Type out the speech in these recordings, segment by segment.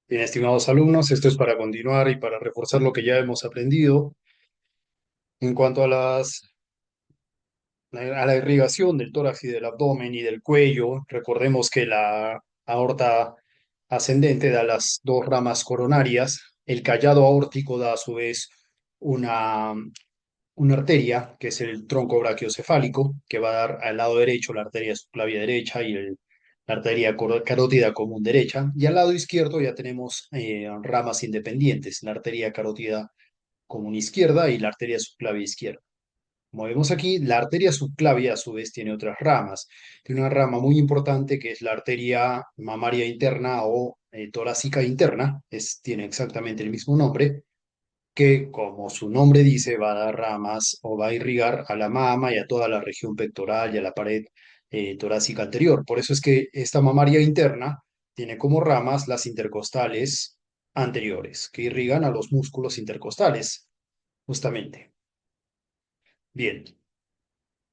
Bien, estimados alumnos, esto es para continuar y para reforzar lo que ya hemos aprendido. En cuanto a la irrigación del tórax y del abdomen y del cuello, recordemos que la aorta ascendente da las dos ramas coronarias, el callado aórtico da a su vez una, una arteria, que es el tronco brachiocefálico, que va a dar al lado derecho la arteria subclavia derecha y la arteria carótida común derecha, y al lado izquierdo ya tenemos ramas independientes, la arteria carótida común izquierda y la arteria subclavia izquierda. Como vemos aquí, la arteria subclavia a su vez tiene otras ramas. Tiene una rama muy importante que es la arteria mamaria interna o torácica interna, tiene exactamente el mismo nombre, que, como su nombre dice, va a dar ramas o va a irrigar a la mama y a toda la región pectoral y a la pared torácica anterior. Por eso es que esta mamaria interna tiene como ramas las intercostales anteriores, que irrigan a los músculos intercostales, justamente. Bien.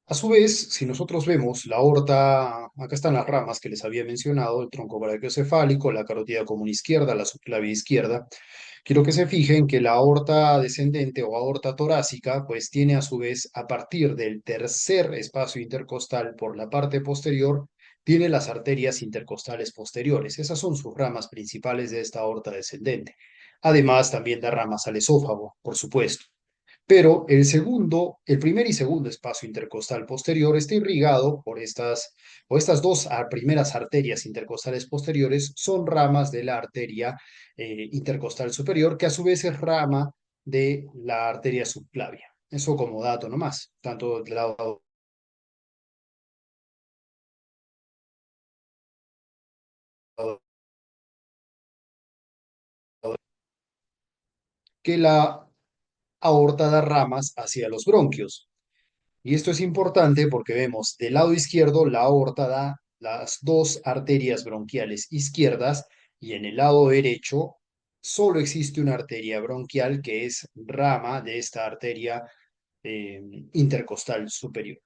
A su vez, si nosotros vemos la aorta, acá están las ramas que les había mencionado, el tronco brachiocefálico, la carótida común izquierda, la subclavia izquierda. Quiero que se fijen que la aorta descendente o aorta torácica, pues tiene a su vez, a partir del tercer espacio intercostal por la parte posterior, tiene las arterias intercostales posteriores. Esas son sus ramas principales de esta aorta descendente. Además, también da ramas al esófago, por supuesto. Pero el primer y segundo espacio intercostal posterior está irrigado por estas dos primeras arterias intercostales posteriores, son ramas de la arteria intercostal superior, que a su vez es rama de la arteria subclavia. Eso como dato nomás, tanto del lado que la aorta da ramas hacia los bronquios. Y esto es importante porque vemos del lado izquierdo la aorta da las dos arterias bronquiales izquierdas y en el lado derecho solo existe una arteria bronquial que es rama de esta arteria eh, intercostal superior.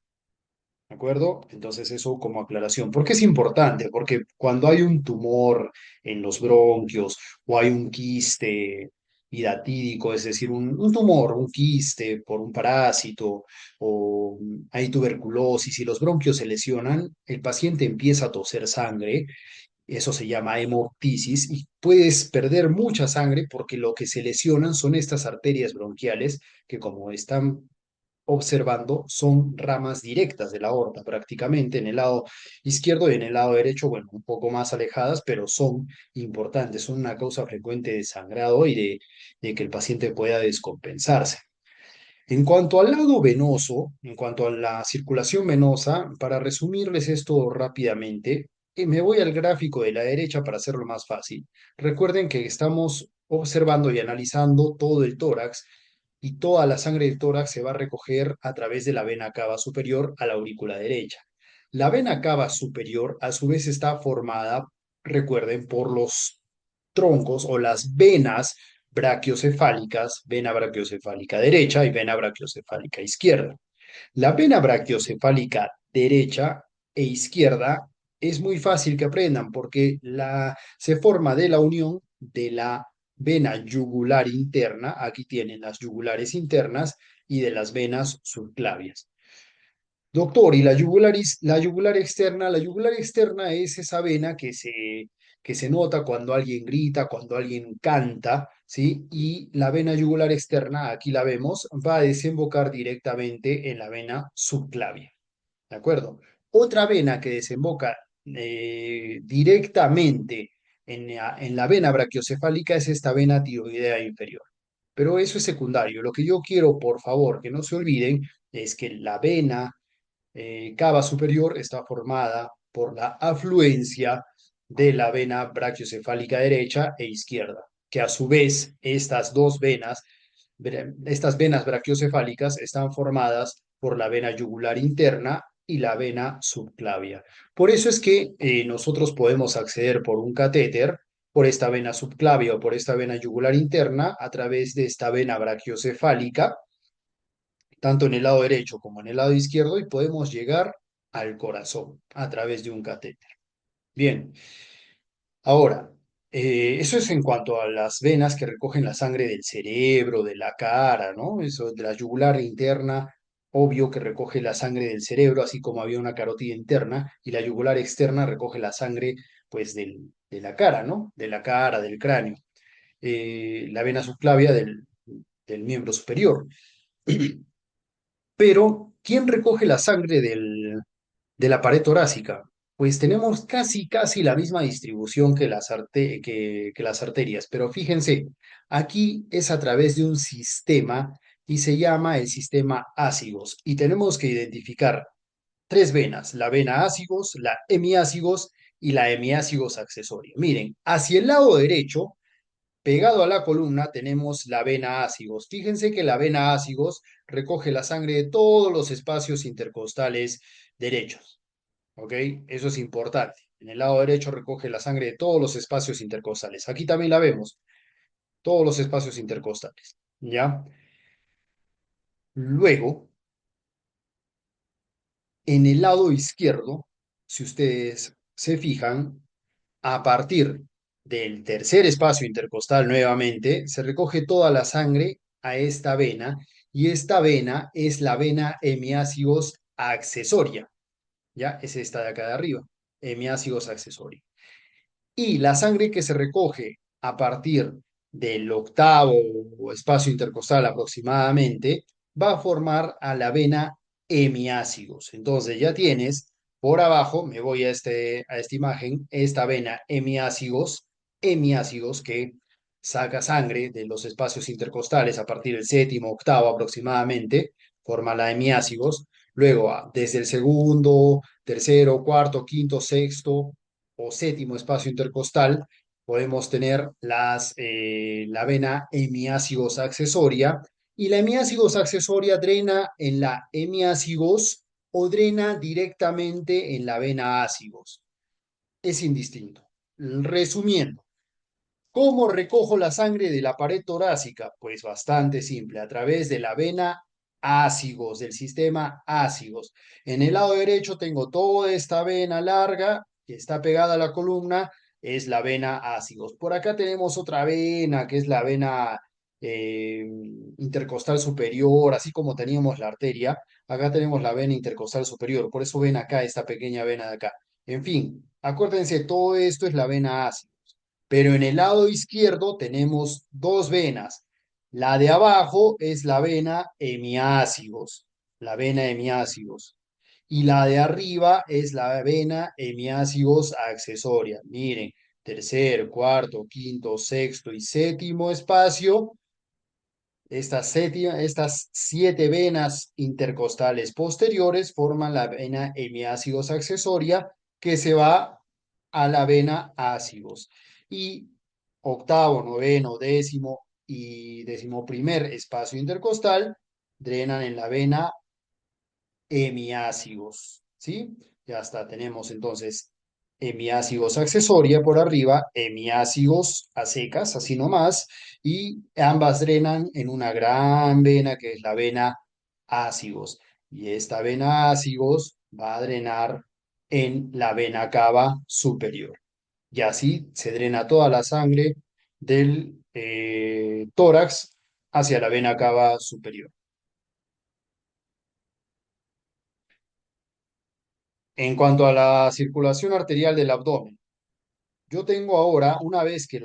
¿De acuerdo? Entonces eso como aclaración. ¿Por qué es importante? Porque cuando hay un tumor en los bronquios o hay un quiste hidatídico, es decir, un tumor, un quiste por un parásito o hay tuberculosis y los bronquios se lesionan, el paciente empieza a toser sangre, eso se llama hemoptisis y puedes perder mucha sangre porque lo que se lesionan son estas arterias bronquiales que como están observando son ramas directas de la aorta prácticamente en el lado izquierdo y en el lado derecho, bueno, un poco más alejadas, pero son importantes, son una causa frecuente de sangrado y de que el paciente pueda descompensarse. En cuanto al lado venoso, en cuanto a la circulación venosa, para resumirles esto rápidamente, me voy al gráfico de la derecha para hacerlo más fácil. Recuerden que estamos observando y analizando todo el tórax y toda la sangre del tórax se va a recoger a través de la vena cava superior a la aurícula derecha. La vena cava superior a su vez está formada, recuerden, por los troncos o las venas brachiocefálicas, vena brachiocefálica derecha y vena brachiocefálica izquierda. La vena brachiocefálica derecha e izquierda es muy fácil que aprendan porque se forma de la unión de la vena yugular interna, aquí tienen las yugulares internas, y de las venas subclavias. Doctor, ¿y la yugular externa? La yugular externa es esa vena que se nota cuando alguien grita, cuando alguien canta, ¿sí? Y la vena yugular externa, aquí la vemos, va a desembocar directamente en la vena subclavia, ¿de acuerdo? Otra vena que desemboca directamente en la vena brachiocefálica es esta vena tiroidea inferior. Pero eso es secundario. Lo que yo quiero, por favor, que no se olviden, es que la vena cava superior está formada por la afluencia de la vena brachiocefálica derecha e izquierda, que a su vez estas venas brachiocefálicas están formadas por la vena yugular interna y la vena subclavia. Por eso es que nosotros podemos acceder por un catéter por esta vena subclavia o por esta vena yugular interna a través de esta vena brachiocefálica tanto en el lado derecho como en el lado izquierdo, y podemos llegar al corazón a través de un catéter. Bien, ahora, Eso es en cuanto a las venas que recogen la sangre del cerebro, de la cara, ¿no? Eso de la yugular interna, obvio que recoge la sangre del cerebro, así como había una carótida interna, y la yugular externa recoge la sangre, pues, de la cara, ¿no? De la cara, del cráneo. La vena subclavia del miembro superior. Pero, ¿quién recoge la sangre de la pared torácica? Pues tenemos casi la misma distribución que que las arterias, pero fíjense, aquí es a través de un sistema y se llama el sistema ácigos. Y tenemos que identificar tres venas, la vena ácigos, la hemiácigos y la hemiácigos accesoria. Miren, hacia el lado derecho, pegado a la columna, tenemos la vena ácigos. Fíjense que la vena ácigos recoge la sangre de todos los espacios intercostales derechos. ¿Ok? Eso es importante. En el lado derecho recoge la sangre de todos los espacios intercostales. Aquí también la vemos, todos los espacios intercostales. ¿Ya? Luego, en el lado izquierdo, si ustedes se fijan, a partir del tercer espacio intercostal nuevamente, se recoge toda la sangre a esta vena y esta vena es la vena hemiácigos accesoria. ¿Ya? Es esta de acá de arriba, hemiácigos accesoria. Y la sangre que se recoge a partir del octavo espacio intercostal aproximadamente va a formar a la vena hemiácigos. Entonces ya tienes por abajo, me voy a esta imagen, esta vena hemiácigos que saca sangre de los espacios intercostales a partir del séptimo, octavo aproximadamente, forma la hemiácigos. Luego, desde el segundo, tercero, cuarto, quinto, sexto o séptimo espacio intercostal, podemos tener la vena hemiácigos accesoria, y la hemiácigos accesoria drena en la hemiácigos o drena directamente en la vena ácigos. Es indistinto. Resumiendo, ¿cómo recojo la sangre de la pared torácica? Pues bastante simple, a través de la vena ácigos, del sistema ácigos. En el lado derecho tengo toda esta vena larga que está pegada a la columna, es la vena ácigos. Por acá tenemos otra vena, que es la vena eh, intercostal superior, así como teníamos la arteria. Acá tenemos la vena intercostal superior, por eso ven acá esta pequeña vena de acá. En fin, acuérdense, todo esto es la vena ácida. Pero en el lado izquierdo tenemos dos venas. La de abajo es la vena hemiácigos, la vena hemiácigos. Y la de arriba es la vena hemiácigos accesoria. Miren, tercer, cuarto, quinto, sexto y séptimo espacio. Estas siete venas intercostales posteriores forman la vena hemiácigos accesoria que se va a la vena ácigos. Y octavo, noveno, décimo y décimo primer espacio intercostal drenan en la vena hemiácigos, ¿sí? Ya está, tenemos entonces hemiácigos accesoria por arriba, hemiácigos a secas, así nomás, y ambas drenan en una gran vena que es la vena ácigos. Y esta vena ácigos va a drenar en la vena cava superior. Y así se drena toda la sangre del tórax hacia la vena cava superior. En cuanto a la circulación arterial del abdomen, yo tengo ahora, una vez que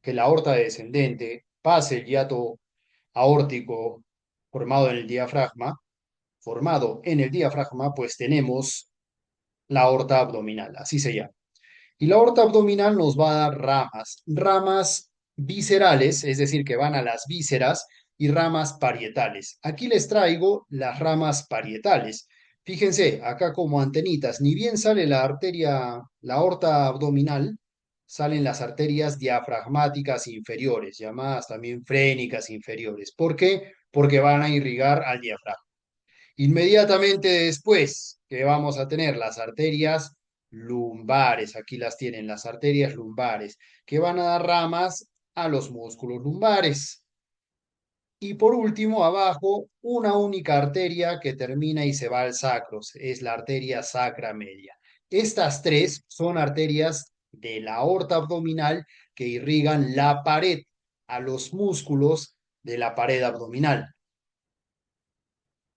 que la aorta descendente pase el hiato aórtico formado en el diafragma, pues tenemos la aorta abdominal, así se llama. Y la aorta abdominal nos va a dar ramas viscerales, es decir, que van a las vísceras, y ramas parietales. Aquí les traigo las ramas parietales. Fíjense, acá como antenitas, ni bien sale la arteria, la aorta abdominal, salen las arterias diafragmáticas inferiores, llamadas también frénicas inferiores. ¿Por qué? Porque van a irrigar al diafragma. Inmediatamente después que vamos a tener las arterias lumbares, aquí las tienen las arterias lumbares, que van a dar ramas a los músculos lumbares. Y por último, abajo, una única arteria que termina y se va al sacro, es la arteria sacra media. Estas tres son arterias de la aorta abdominal que irrigan la pared a los músculos de la pared abdominal.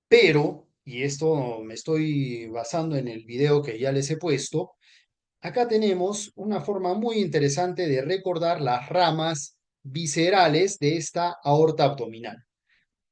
Pero, y esto me estoy basando en el video que ya les he puesto, acá tenemos una forma muy interesante de recordar las ramas viscerales de esta aorta abdominal.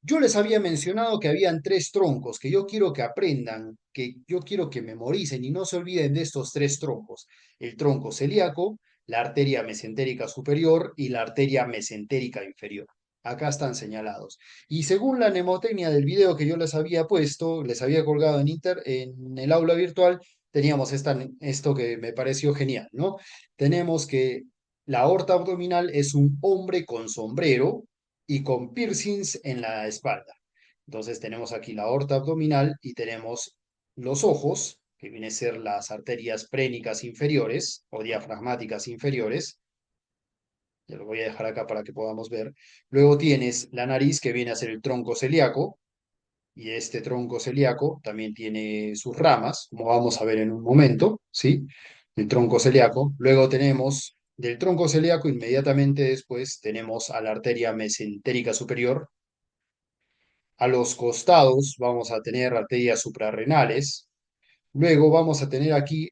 Yo les había mencionado que habían tres troncos que yo quiero que aprendan, que yo quiero que memoricen y no se olviden de estos tres troncos. El tronco celíaco, la arteria mesentérica superior y la arteria mesentérica inferior. Acá están señalados. Y según la mnemotecnia del video que yo les había puesto, les había colgado en el aula virtual, teníamos esto que me pareció genial, ¿no? Tenemos que la aorta abdominal es un hombre con sombrero y con piercings en la espalda. Entonces tenemos aquí la aorta abdominal y tenemos los ojos, que vienen a ser las arterias prénicas inferiores o diafragmáticas inferiores. Ya lo voy a dejar acá para que podamos ver. Luego tienes la nariz, que viene a ser el tronco celíaco, y este tronco celíaco también tiene sus ramas, como vamos a ver en un momento, ¿sí? El tronco celíaco. Luego tenemos del tronco celíaco, inmediatamente después tenemos a la arteria mesentérica superior. A los costados vamos a tener arterias suprarrenales. Luego vamos a tener aquí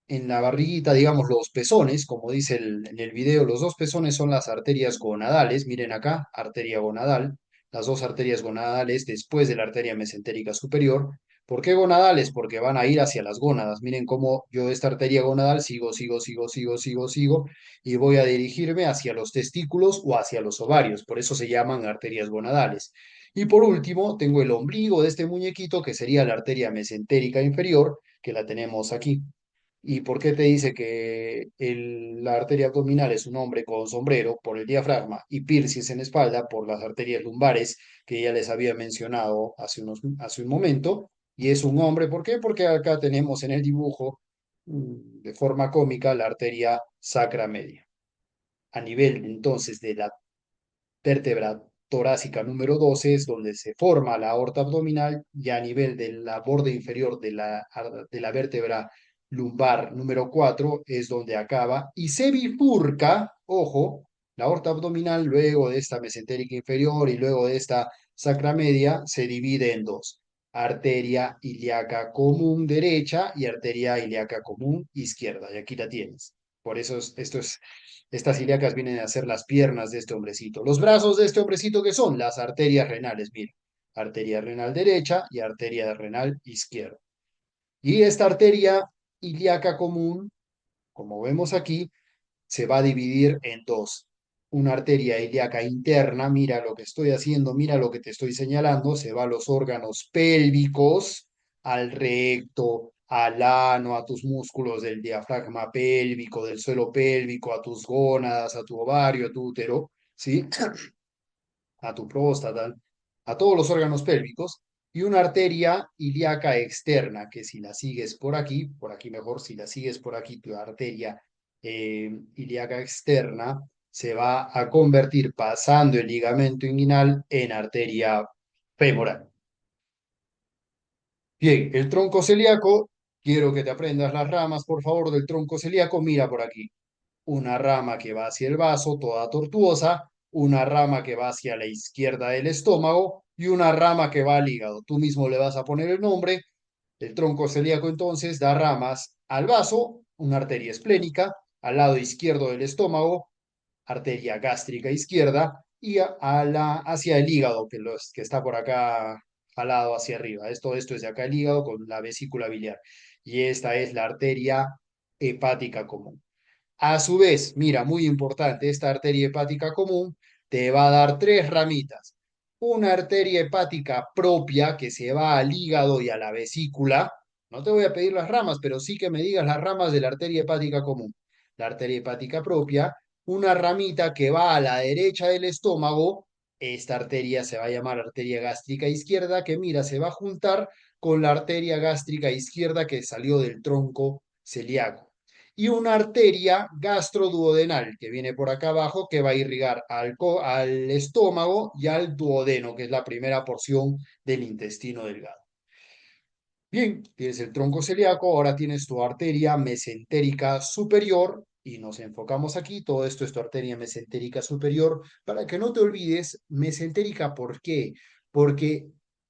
en la barriguita, digamos, los pezones, como dice en el video, los dos pezones son las arterias gonadales. Miren acá, arteria gonadal, las dos arterias gonadales después de la arteria mesentérica superior. ¿Por qué gonadales? Porque van a ir hacia las gónadas. Miren cómo yo esta arteria gonadal sigo y voy a dirigirme hacia los testículos o hacia los ovarios. Por eso se llaman arterias gonadales. Y por último, tengo el ombligo de este muñequito, que sería la arteria mesentérica inferior, que la tenemos aquí. ¿Y por qué te dice que la arteria abdominal es un hombre con sombrero? Por el diafragma, y piercings en espalda por las arterias lumbares que ya les había mencionado hace un momento. Y es un hombre, ¿por qué? Porque acá tenemos en el dibujo, de forma cómica, la arteria sacra media. A nivel entonces de la vértebra torácica número 12 es donde se forma la aorta abdominal, y a nivel de la borde inferior de la vértebra lumbar número 4 es donde acaba y se bifurca, ojo, la aorta abdominal luego de esta mesentérica inferior y luego de esta sacra media se divide en dos: arteria ilíaca común derecha y arteria ilíaca común izquierda. Y aquí la tienes. Por eso estas ilíacas vienen a ser las piernas de este hombrecito. Los brazos de este hombrecito, ¿qué son? Las arterias renales, miren. Arteria renal derecha y arteria renal izquierda. Y esta arteria ilíaca común, como vemos aquí, se va a dividir en dos. Una arteria ilíaca interna, mira lo que estoy haciendo, mira lo que te estoy señalando, se va a los órganos pélvicos, al recto, al ano, a tus músculos del diafragma pélvico, del suelo pélvico, a tus gónadas, a tu ovario, a tu útero, ¿sí? A tu próstata, a todos los órganos pélvicos, y una arteria ilíaca externa, que si la sigues por aquí mejor, si la sigues por aquí, tu arteria ilíaca externa se va a convertir, pasando el ligamento inguinal, en arteria femoral. Bien, el tronco celíaco, quiero que te aprendas las ramas, por favor, del tronco celíaco. Mira por aquí: una rama que va hacia el vaso, toda tortuosa, una rama que va hacia la izquierda del estómago y una rama que va al hígado. Tú mismo le vas a poner el nombre. El tronco celíaco entonces da ramas al vaso, una arteria esplénica, al lado izquierdo del estómago, arteria gástrica izquierda, y hacia el hígado, que está por acá jalado hacia arriba. Esto es de acá el hígado con la vesícula biliar. Y esta es la arteria hepática común. A su vez, mira, muy importante, esta arteria hepática común te va a dar tres ramitas. Una arteria hepática propia que se va al hígado y a la vesícula. No te voy a pedir las ramas, pero sí que me digas las ramas de la arteria hepática común. La arteria hepática propia, una ramita que va a la derecha del estómago. Esta arteria se va a llamar arteria gástrica izquierda, que mira, se va a juntar con la arteria gástrica izquierda que salió del tronco celíaco, y una arteria gastroduodenal que viene por acá abajo, que va a irrigar al estómago y al duodeno, que es la primera porción del intestino delgado. Bien, tienes el tronco celíaco, ahora tienes tu arteria mesentérica superior y nos enfocamos aquí. Todo esto es tu arteria mesentérica superior. Para que no te olvides, mesentérica, ¿por qué? Porque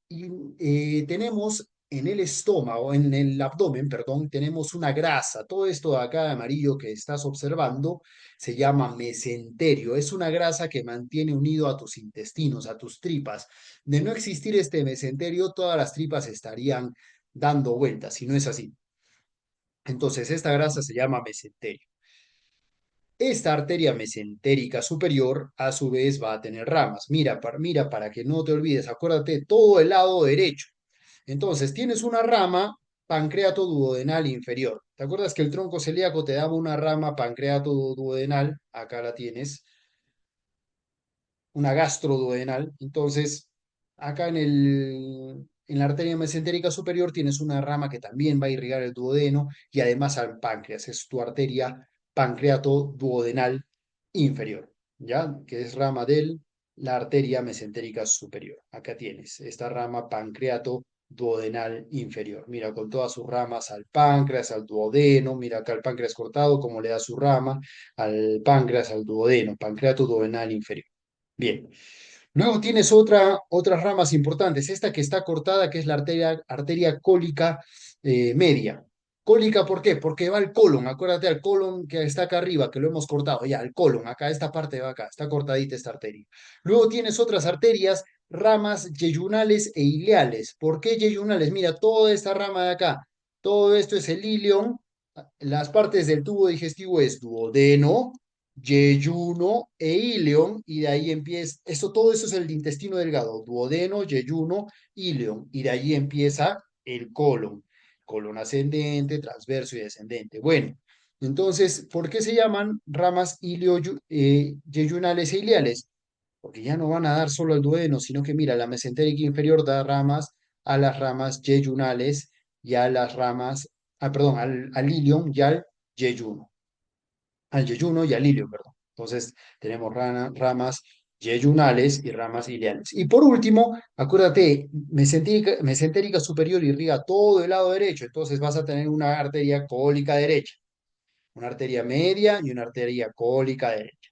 tenemos en el estómago, en el abdomen, perdón, tenemos una grasa. Todo esto de acá de amarillo que estás observando se llama mesenterio. Es una grasa que mantiene unido a tus intestinos, a tus tripas. De no existir este mesenterio, todas las tripas estarían dando vueltas, si no es así. Entonces, esta grasa se llama mesenterio. Esta arteria mesentérica superior, a su vez, va a tener ramas. Mira, para que no te olvides, acuérdate, todo el lado derecho. Entonces, tienes una rama pancreato duodenal inferior. ¿Te acuerdas que el tronco celíaco te daba una rama pancreato duodenal? Acá la tienes, una gastroduodenal. Entonces, acá en la arteria mesentérica superior tienes una rama que también va a irrigar el duodeno y además al páncreas. Es tu arteria pancreato duodenal inferior, ¿ya? Que es rama de la arteria mesentérica superior. Acá tienes esta rama pancreato duodenal inferior. Mira, con todas sus ramas al páncreas, al duodeno. Mira acá el páncreas cortado, cómo le da su rama al páncreas, al duodeno, pancreato duodenal inferior. Bien. Luego tienes otras ramas importantes. Esta que está cortada, que es la arteria cólica media. Cólica, ¿por qué? Porque va al colon. Acuérdate al colon que está acá arriba, que lo hemos cortado. Ya, al colon, acá, esta parte va acá. Está cortadita esta arteria. Luego tienes otras arterias, ramas yeyunales e ileales. ¿Por qué yeyunales? Mira, toda esta rama de acá. Todo esto es el ilion. Las partes del tubo digestivo es duodeno, yeyuno e ileón, y de ahí empieza, todo eso es el intestino delgado, duodeno, yeyuno, ileón, y de ahí empieza el colon ascendente, transverso y descendente. Bueno, entonces, ¿por qué se llaman ramas yeyunales e ileales? Porque ya no van a dar solo al duodeno, sino que mira, la mesentérica inferior da ramas a las ramas yeyunales y a las ramas, perdón, al ilion y al yeyuno y al ilio, perdón. Entonces, tenemos ramas yeyunales y ramas ileales. Y por último, acuérdate, mesentérica superior irriga todo el lado derecho, entonces vas a tener una arteria cólica derecha, una arteria media y una arteria cólica derecha.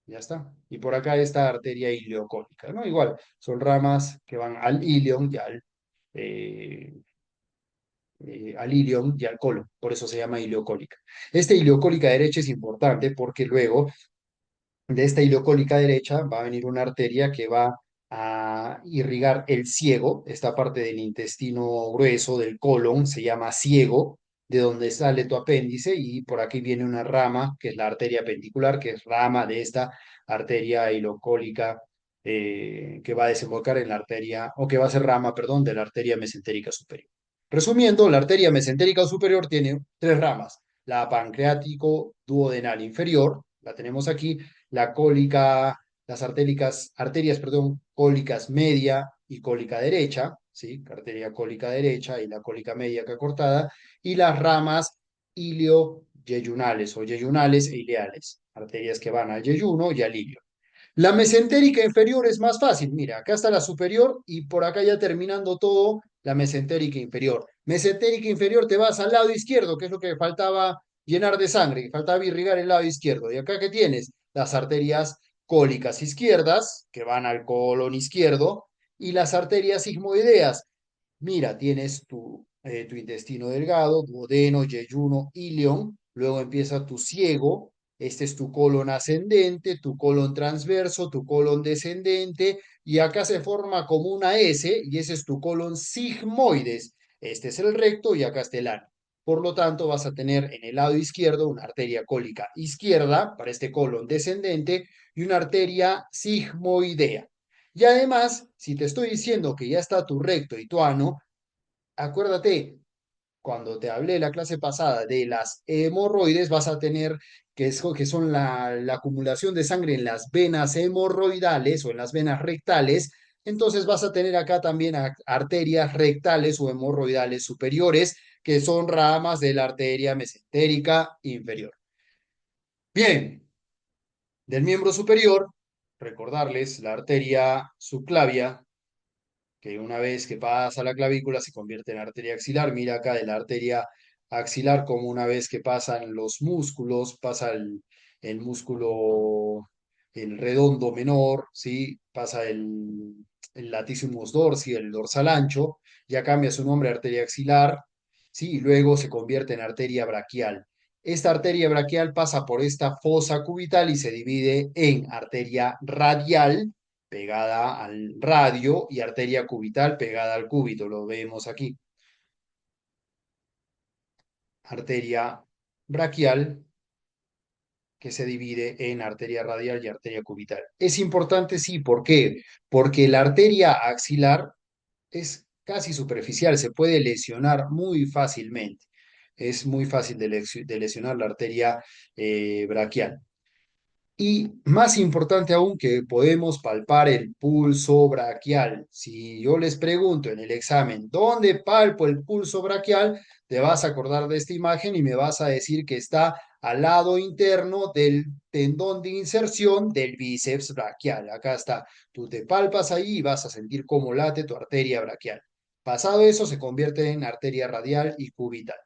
Ya está. Y por acá esta arteria ileocólica, ¿no? Igual, son ramas que van al ilion y eh, al ilion y al colon, por eso se llama ileocólica. Esta ileocólica derecha es importante porque luego de esta ileocólica derecha va a venir una arteria que va a irrigar el ciego, esta parte del intestino grueso del colon se llama ciego, de donde sale tu apéndice, y por aquí viene una rama, que es la arteria appendicular, que es rama de esta arteria ileocólica que va a desembocar en la arteria, o que va a ser rama, perdón, de la arteria mesentérica superior. Resumiendo, la arteria mesentérica superior tiene tres ramas: la pancreático duodenal inferior, la tenemos aquí, la cólica, arterias, perdón, cólicas media y cólica derecha, ¿sí? Arteria cólica derecha y la cólica media acá cortada, y las ramas ilio-yeyunales o yeyunales e ileales, arterias que van al yeyuno y al ilio. La mesentérica inferior es más fácil. Mira, acá está la superior y por acá ya terminando todo, la mesentérica inferior. Mesentérica inferior te vas al lado izquierdo, que es lo que faltaba llenar de sangre, que faltaba irrigar el lado izquierdo. Y acá, ¿qué tienes? Las arterias cólicas izquierdas, que van al colon izquierdo, y las arterias sigmoideas. Mira, tienes tu intestino delgado, duodeno, yeyuno, ilion, luego empieza tu ciego, este es tu colon ascendente, tu colon transverso, tu colon descendente, y acá se forma como una S, y ese es tu colon sigmoides. Este es el recto y acá está el ano. Por lo tanto, vas a tener en el lado izquierdo una arteria cólica izquierda para este colon descendente y una arteria sigmoidea. Y además, si te estoy diciendo que ya está tu recto y tu ano, acuérdate, cuando te hablé la clase pasada de las hemorroides, vas a tener que son la acumulación de sangre en las venas hemorroidales o en las venas rectales. Entonces vas a tener acá también arterias rectales o hemorroidales superiores, que son ramas de la arteria mesentérica inferior. Bien, del miembro superior, recordarles la arteria subclavia, que una vez que pasa la clavícula se convierte en arteria axilar. Mira acá de la arteria axilar como una vez que pasan los músculos, pasa el músculo, el redondo menor, ¿sí? Pasa el latissimus dorsi, el dorsal ancho, ya cambia su nombre a arteria axilar, ¿sí? Y luego se convierte en arteria braquial. Esta arteria braquial pasa por esta fosa cubital y se divide en arteria radial, pegada al radio, y arteria cubital pegada al cúbito. Lo vemos aquí. Arteria braquial que se divide en arteria radial y arteria cubital. Es importante, sí, ¿por qué? Porque la arteria axilar es casi superficial, se puede lesionar muy fácilmente. Es muy fácil de lesionar la arteria braquial. Y más importante aún que podemos palpar el pulso braquial. Si yo les pregunto en el examen, ¿dónde palpo el pulso braquial? Te vas a acordar de esta imagen y me vas a decir que está al lado interno del tendón de inserción del bíceps braquial. Acá está. Tú te palpas ahí y vas a sentir cómo late tu arteria braquial. Pasado eso, se convierte en arteria radial y cubital.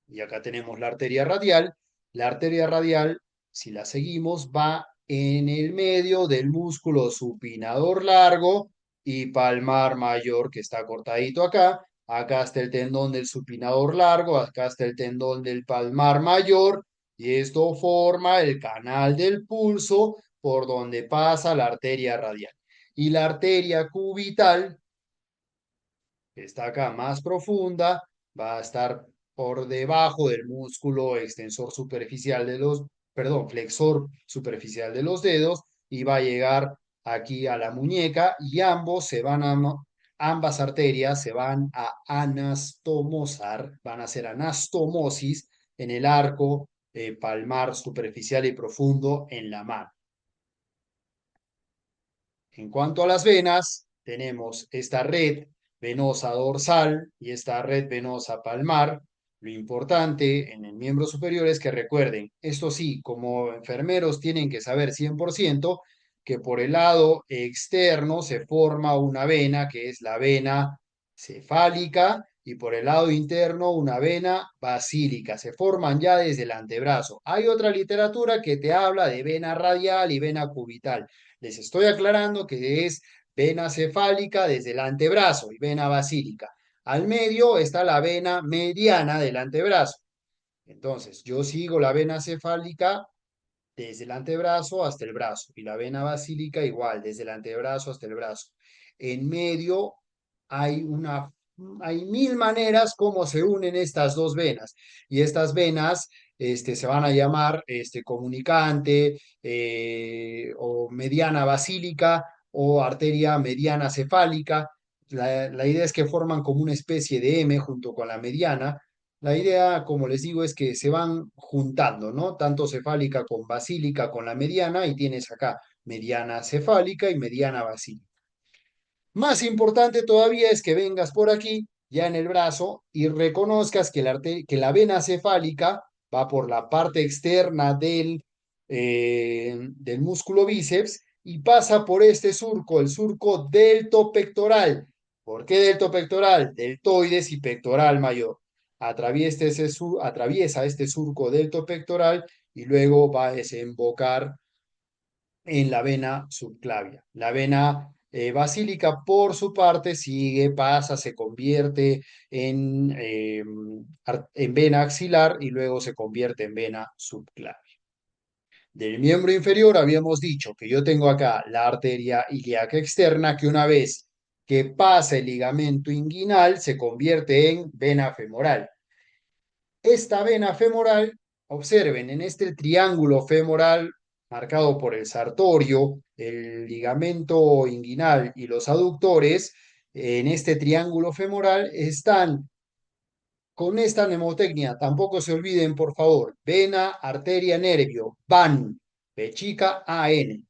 Y acá tenemos la arteria radial. La arteria radial, si la seguimos, va en el medio del músculo supinador largo y palmar mayor, que está cortadito acá. Acá está el tendón del supinador largo, acá está el tendón del palmar mayor, y esto forma el canal del pulso por donde pasa la arteria radial. Y la arteria cubital, que está acá más profunda, va a estar por debajo del músculo extensor superficial de los, perdón, flexor superficial de los dedos, y va a llegar aquí a la muñeca, y ambas arterias se van a anastomosar, van a hacer anastomosis en el arco palmar superficial y profundo en la mano. En cuanto a las venas, tenemos esta red venosa dorsal y esta red venosa palmar. Lo importante en el miembro superior es que recuerden, esto sí, como enfermeros tienen que saber 100% que por el lado externo se forma una vena, que es la vena cefálica, y por el lado interno una vena basílica. Se forman ya desde el antebrazo. Hay otra literatura que te habla de vena radial y vena cubital. Les estoy aclarando que es vena cefálica desde el antebrazo y vena basílica. Al medio está la vena mediana del antebrazo. Entonces, yo sigo la vena cefálica desde el antebrazo hasta el brazo, y la vena basílica igual, desde el antebrazo hasta el brazo. En medio hay hay mil maneras como se unen estas dos venas, y estas venas se van a llamar comunicante, o mediana basílica, o arteria mediana cefálica. La idea es que forman como una especie de M junto con la mediana. La idea, como les digo, es que se van juntando, ¿no? Tanto cefálica con basílica con la mediana, y tienes acá mediana cefálica y mediana basílica. Más importante todavía es que vengas por aquí, ya en el brazo, y reconozcas que que la vena cefálica va por la parte externa del músculo bíceps y pasa por este surco, el surco deltopectoral. ¿Por qué deltopectoral? Deltoides y pectoral mayor. Atraviesa este surco deltopectoral y luego va a desembocar en la vena subclavia. La vena basílica, por su parte, sigue, pasa, se convierte en vena axilar y luego se convierte en vena subclavia. Del miembro inferior habíamos dicho que yo tengo acá la arteria ilíaca externa, que una vez que pasa el ligamento inguinal se convierte en vena femoral. Esta vena femoral, observen, en este triángulo femoral marcado por el sartorio, el ligamento inguinal y los aductores, en este triángulo femoral están con esta mnemotecnia. Tampoco se olviden, por favor, vena, arteria, nervio, van, P chica, AN.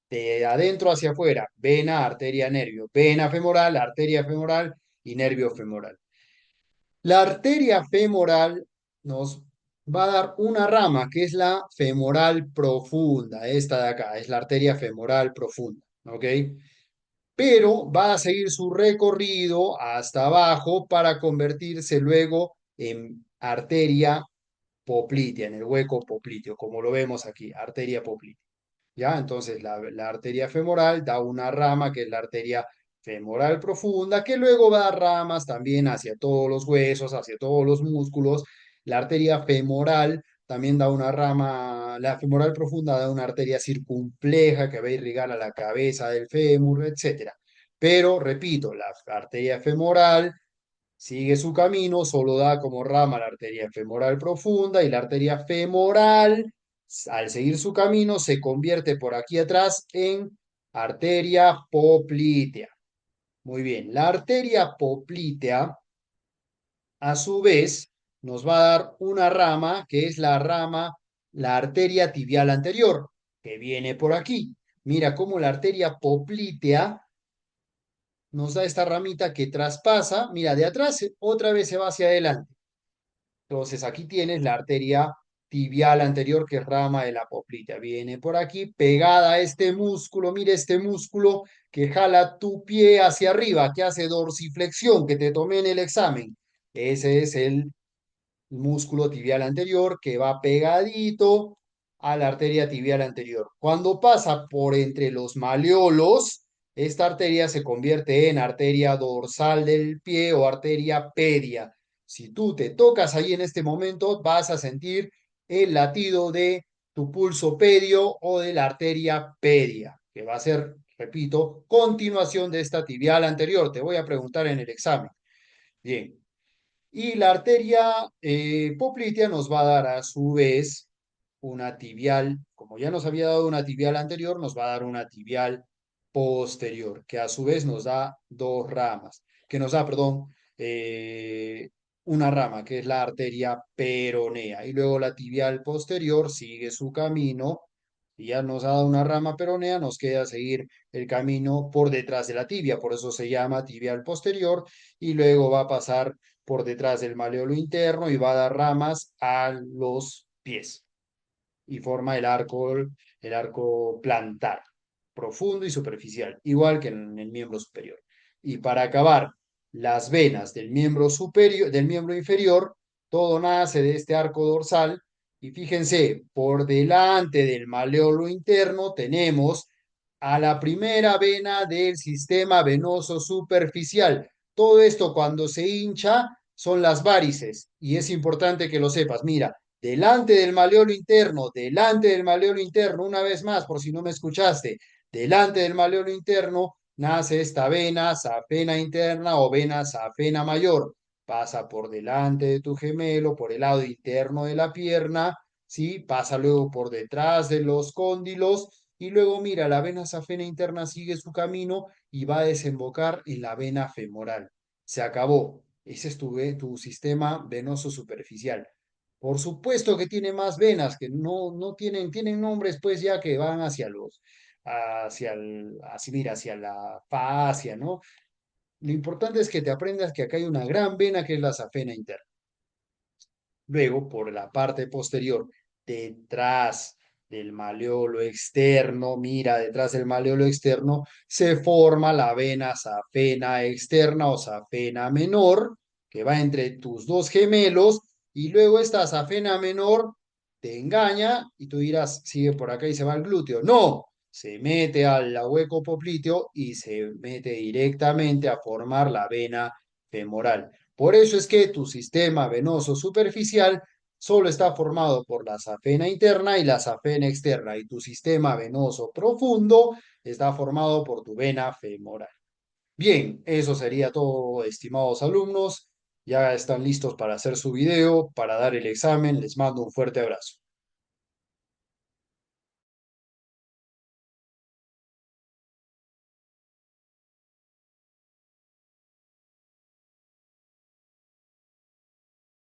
De adentro hacia afuera, vena, arteria, nervio, vena femoral, arteria femoral y nervio femoral. La arteria femoral nos va a dar una rama que es la femoral profunda. Esta de acá es la arteria femoral profunda, ¿ok? pero va a seguir su recorrido hasta abajo para convertirse luego en arteria poplitea, en el hueco popliteo, como lo vemos aquí, arteria poplitea. ¿Ya? Entonces la arteria femoral da una rama que es la arteria femoral profunda, que luego va a dar ramas también hacia todos los huesos, hacia todos los músculos. La arteria femoral también da una rama, la femoral profunda da una arteria circunfleja que va a irrigar a la cabeza del fémur, etcétera. Pero, repito, la arteria femoral sigue su camino, solo da como rama la arteria femoral profunda y la arteria femoral, al seguir su camino, se convierte por aquí atrás en arteria poplitea. Muy bien, la arteria poplitea, a su vez, nos va a dar una rama que es la rama, la arteria tibial anterior, que viene por aquí. Mira cómo la arteria poplitea nos da esta ramita que traspasa, mira, de atrás otra vez se va hacia adelante. Entonces aquí tienes la arteria tibial anterior que es rama de la poplita. Viene por aquí pegada a este músculo. Mire este músculo que jala tu pie hacia arriba, que hace dorsiflexión, que te tomé en el examen. Ese es el músculo tibial anterior que va pegadito a la arteria tibial anterior. Cuando pasa por entre los maleolos, esta arteria se convierte en arteria dorsal del pie o arteria pedia. Si tú te tocas ahí en este momento, vas a sentir el latido de tu pulso pedio o de la arteria pedia, que va a ser, repito, continuación de esta tibial anterior. Te voy a preguntar en el examen. Bien, y la arteria poplitea nos va a dar a su vez una tibial, como ya nos había dado una tibial anterior, nos va a dar una tibial posterior, que a su vez nos da dos ramas, que nos da, perdón, una rama, que es la arteria peronea. Y luego la tibial posterior sigue su camino y ya nos ha dado una rama peronea, nos queda seguir el camino por detrás de la tibia, por eso se llama tibial posterior, y luego va a pasar por detrás del maleolo interno y va a dar ramas a los pies y forma el arco plantar, profundo y superficial, igual que en el miembro superior. Y para acabar, las venas del miembro superior, del miembro inferior, todo nace de este arco dorsal. Y fíjense, por delante del maleolo interno tenemos a la primera vena del sistema venoso superficial. Todo esto cuando se hincha son las varices y es importante que lo sepas. Mira, delante del maleolo interno, una vez más, por si no me escuchaste, delante del maleolo interno nace esta vena safena interna o vena safena mayor. Pasa por delante de tu gemelo, por el lado interno de la pierna, ¿sí? Pasa luego por detrás de los cóndilos y luego mira, la vena safena interna sigue su camino y va a desembocar en la vena femoral. Se acabó. Ese es tu sistema venoso superficial. Por supuesto que tiene más venas, que no tienen nombres pues ya que van así mira, hacia la fascia, ¿no? Lo importante es que te aprendas que acá hay una gran vena que es la safena interna. Luego, por la parte posterior, detrás del maleolo externo, mira, detrás del maleolo externo, se forma la vena safena externa o safena menor, que va entre tus dos gemelos, y luego esta safena menor te engaña y tú dirás, sigue por acá y se va al glúteo. No, se mete al hueco popliteo y se mete directamente a formar la vena femoral. Por eso es que tu sistema venoso superficial solo está formado por la safena interna y la safena externa, y tu sistema venoso profundo está formado por tu vena femoral. Bien, eso sería todo, estimados alumnos. Ya están listos para hacer su video, para dar el examen. Les mando un fuerte abrazo.